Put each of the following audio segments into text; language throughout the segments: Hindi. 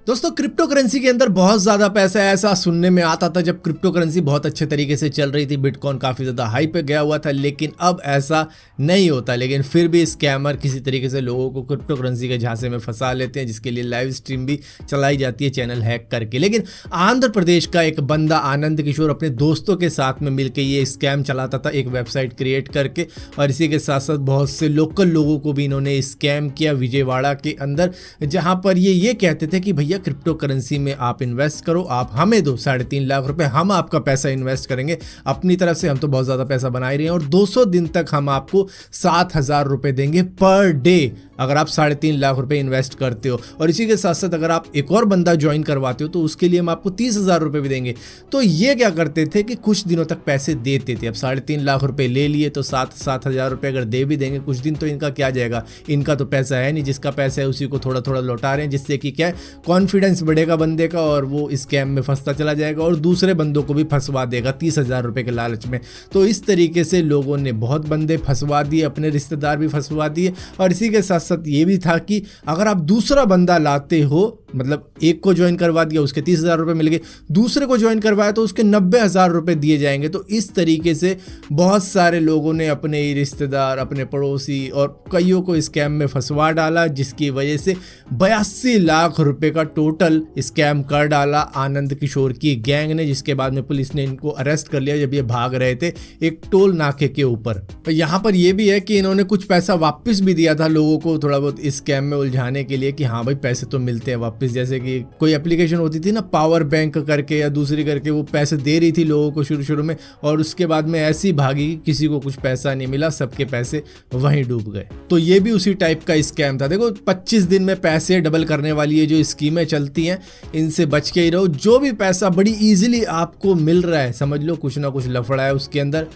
दोस्तों क्रिप्टो करेंसी के अंदर बहुत ज़्यादा पैसा है, ऐसा सुनने में आता था जब क्रिप्टो करेंसी बहुत अच्छे तरीके से चल रही थी। बिटकॉइन काफ़ी ज़्यादा हाई पे गया हुआ था, लेकिन अब ऐसा नहीं होता। लेकिन फिर भी स्कैमर किसी तरीके से लोगों को क्रिप्टो करेंसी के झांसे में फंसा लेते हैं, जिसके लिए लाइव स्ट्रीम भी चलाई जाती है चैनल हैक करके। लेकिन आंध्र प्रदेश का एक बंदा आनंद किशोर अपने दोस्तों के साथ में मिलकर ये स्कैम चलाता था, एक वेबसाइट क्रिएट करके, और इसी के साथ साथ बहुत से लोकल लोगों को भी इन्होंने स्कैम किया विजयवाड़ा के अंदर, जहाँ पर ये कहते थे कि भैया क्रिप्टो करेंसी में आप इन्वेस्ट करो, आप हमें दो 3.5 लाख रुपए, हम आपका पैसा इन्वेस्ट करेंगे अपनी तरफ से, हम तो बहुत ज़्यादा पैसा बना ही रहे हैं, और 200 दिन तक हम आपको 7,000 रुपए देंगे पर डे अगर आप 3.5 लाख रुपए इन्वेस्ट करते हो। और इसी के साथ साथ अगर आप एक और बंदा ज्वाइन करवाते हो तो उसके लिए हम आपको 30,000 रुपए भी देंगे। तो ये क्या करते थे कि कुछ दिनों तक पैसे देते थे। अब 3.5 लाख रुपए ले लिए तो 7,000 रुपए अगर दे भी देंगे कुछ दिन, तो इनका क्या जाएगा, इनका तो पैसा है नहीं, जिसका पैसा है उसी को थोड़ा थोड़ा लौटा रहे हैं, जिससे कि क्या है, कॉन्फिडेंस बढ़ेगा बंदे का और वो स्कैम में फंसता चला जाएगा और दूसरे बंदों को भी फंसवा देगा 30,000 रुपए के लालच में। तो इस तरीके से लोगों ने बहुत बंदे फंसवा दिए, अपने रिश्तेदार भी फंसवा दिए। और इसी के साथ साथ ये भी था कि अगर आप दूसरा बंदा लाते हो, मतलब एक को ज्वाइन करवा दिया उसके 30,000 रुपए मिल गए, दूसरे को ज्वाइन करवाया तो उसके 90,000 रुपए दिए जाएंगे। तो इस तरीके से बहुत सारे लोगों ने अपने रिश्तेदार, अपने पड़ोसी और कईयों को स्कैम में फंसवा डाला, जिसकी वजह से 82 लाख रुपए का टोटल स्कैम कर डाला आनंद किशोर की गैंग ने, जिसके बाद में पुलिस ने इनको अरेस्ट कर लिया जब ये भाग रहे थे एक टोल नाके के ऊपर। यहाँ पर यह भी है कि इन्होंने कुछ पैसा वापस भी दिया था लोगों को थोड़ा बहुत स्कैम में उलझाने के लिए, कि हाँ भाई पैसे तो मिलते हैं वापस। जैसे कि कोई एप्लीकेशन होती थी ना पावर बैंक करके या दूसरी करके, वो पैसे दे रही थी लोगों को शुरू में, और उसके बाद में ऐसी भागी किसी को कुछ पैसा नहीं मिला, सबके पैसे वहीं डूब गए। तो ये भी उसी टाइप का स्कैम था। देखो 25 दिन में पैसे डबल करने वाली ये जो स्कीमें चलती हैं, इनसे बच के ही रहो। जो भी पैसा बड़ी इजीली आपको मिल रहा है, समझ लो कुछ ना कुछ लफड़ा है उसके अंदर,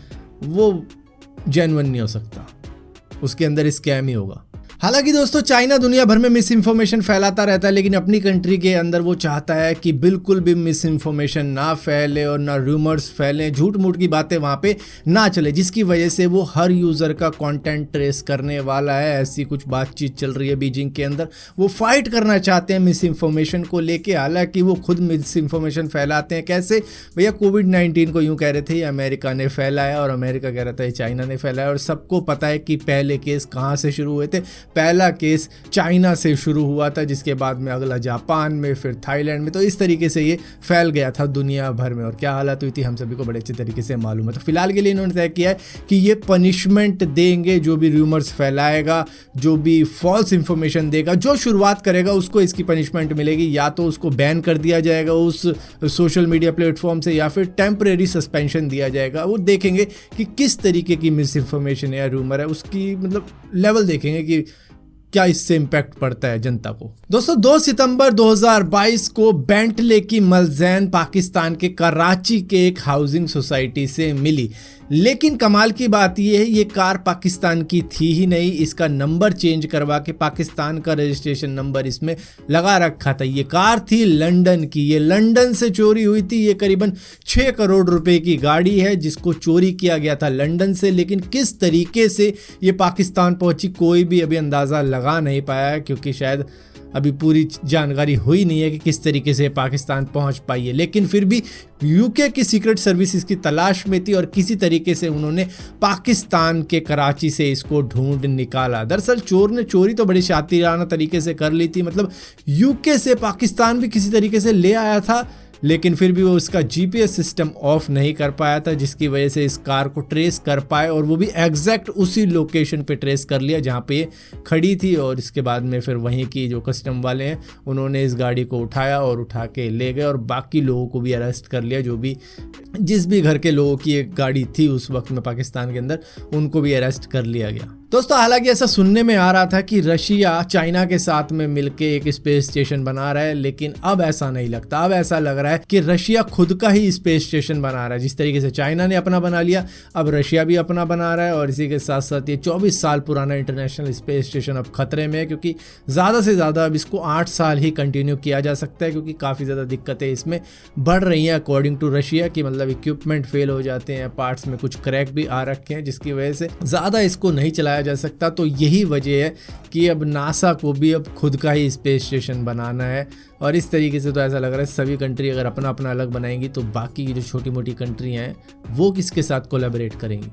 वो जेन्युइन नहीं हो सकता, उसके अंदर स्कैम ही होगा। हालांकि दोस्तों चाइना दुनिया भर में मिस इन्फॉर्मेशन फैलाता रहता है, लेकिन अपनी कंट्री के अंदर वो चाहता है कि बिल्कुल भी मिस इन्फॉर्मेशन ना फैले और ना रूमर्स फैले, झूठ मूठ की बातें वहाँ पे ना चले, जिसकी वजह से वो हर यूज़र का कंटेंट ट्रेस करने वाला है। ऐसी कुछ बातचीत चल रही है बीजिंग के अंदर, वो फाइट करना चाहते हैं मिस इन्फॉर्मेशन को लेके। हालांकि वो खुद मिस इन्फॉर्मेशन फैलाते हैं। कैसे भैया, कोविड-19 को यूँ कह रहे थे ये अमेरिका ने फैलाया, और अमेरिका कह रहा था ये चाइना ने फैलाया, और सबको पता है कि पहले केस कहाँ से शुरू हुए थे। पहला केस चाइना से शुरू हुआ था, जिसके बाद में अगला जापान में, फिर थाईलैंड में। तो इस तरीके से ये फैल गया था दुनिया भर में, और क्या हालत हुई थी हम सभी को बड़े अच्छे तरीके से मालूम है। तो फिलहाल के लिए इन्होंने तय किया है कि ये पनिशमेंट देंगे जो भी रूमर्स फैलाएगा, जो भी फॉल्स इंफॉर्मेशन देगा, जो शुरुआत करेगा उसको इसकी पनिशमेंट मिलेगी। या तो उसको बैन कर दिया जाएगा उस सोशल मीडिया प्लेटफॉर्म से, या फिर टेम्परेरी सस्पेंशन दिया जाएगा। वो देखेंगे कि किस तरीके की मिस इन्फॉर्मेशन है या रूमर है, उसकी मतलब लेवल देखेंगे कि क्या इससे इंपैक्ट पड़ता है जनता को। दोस्तों 2 सितंबर 2022 को बेंटले की मलजैन पाकिस्तान के कराची के एक हाउसिंग सोसाइटी से मिली। लेकिन कमाल की बात यह है, ये कार पाकिस्तान की थी ही नहीं, इसका नंबर चेंज करवा के पाकिस्तान का रजिस्ट्रेशन नंबर इसमें लगा रखा था। ये कार थी लंदन की, ये लंदन से चोरी हुई थी। ये करीबन 6 करोड़ रुपए की गाड़ी है जिसको चोरी किया गया था लंदन से। लेकिन किस तरीके से ये पाकिस्तान पहुंची कोई भी अभी अंदाज़ा लगा नहीं पाया है, क्योंकि शायद अभी पूरी जानकारी हुई नहीं है कि किस तरीके से पाकिस्तान पहुंच पाई है। लेकिन फिर भी यूके की सीक्रेट सर्विस इसकी तलाश में थी, और किसी तरीके से उन्होंने पाकिस्तान के कराची से इसको ढूंढ निकाला। दरअसल चोर ने चोरी तो बड़ी शातिराना तरीके से कर ली थी, मतलब यूके से पाकिस्तान भी किसी तरीके से ले आया था, लेकिन फिर भी वो उसका जीपीएस सिस्टम ऑफ नहीं कर पाया था, जिसकी वजह से इस कार को ट्रेस कर पाए, और वो भी एग्जैक्ट उसी लोकेशन पे ट्रेस कर लिया जहाँ पे ये खड़ी थी। और इसके बाद में फिर वहीं की जो कस्टम वाले हैं उन्होंने इस गाड़ी को उठाया और उठा के ले गए, और बाकी लोगों को भी अरेस्ट कर लिया, जो भी जिस भी घर के लोगों की एक गाड़ी थी उस वक्त में पाकिस्तान के अंदर, उनको भी अरेस्ट कर लिया गया। दोस्तों हालांकि ऐसा सुनने में आ रहा था कि रशिया चाइना के साथ में मिलके एक स्पेस स्टेशन बना रहा है, लेकिन अब ऐसा नहीं लगता। अब ऐसा लग रहा है कि रशिया खुद का ही स्पेस स्टेशन बना रहा है। जिस तरीके से चाइना ने अपना बना लिया, अब रशिया भी अपना बना रहा है। और इसी के साथ साथ ये 24 साल पुराना इंटरनेशनल स्पेस स्टेशन अब खतरे में है, क्योंकि ज़्यादा से ज़्यादा अब इसको 8 साल ही कंटिन्यू किया जा सकता है, क्योंकि काफ़ी ज़्यादा दिक्कतें इसमें बढ़ रही हैं अकॉर्डिंग टू रशिया की। मतलब इक्विपमेंट फेल हो जाते हैं, पार्ट्स में कुछ क्रैक भी आ रखे हैं, जिसकी वजह से ज़्यादा इसको नहीं चलाया जा सकता। तो यही वजह है कि अब नासा को भी अब खुद का ही स्पेस स्टेशन बनाना है, और इस तरीके से तो ऐसा लग रहा है सभी कंट्री अगर अपना अपना अलग बनाएंगी तो बाकी की जो छोटी मोटी कंट्री हैं वो किसके साथ कोलैबोरेट करेंगी।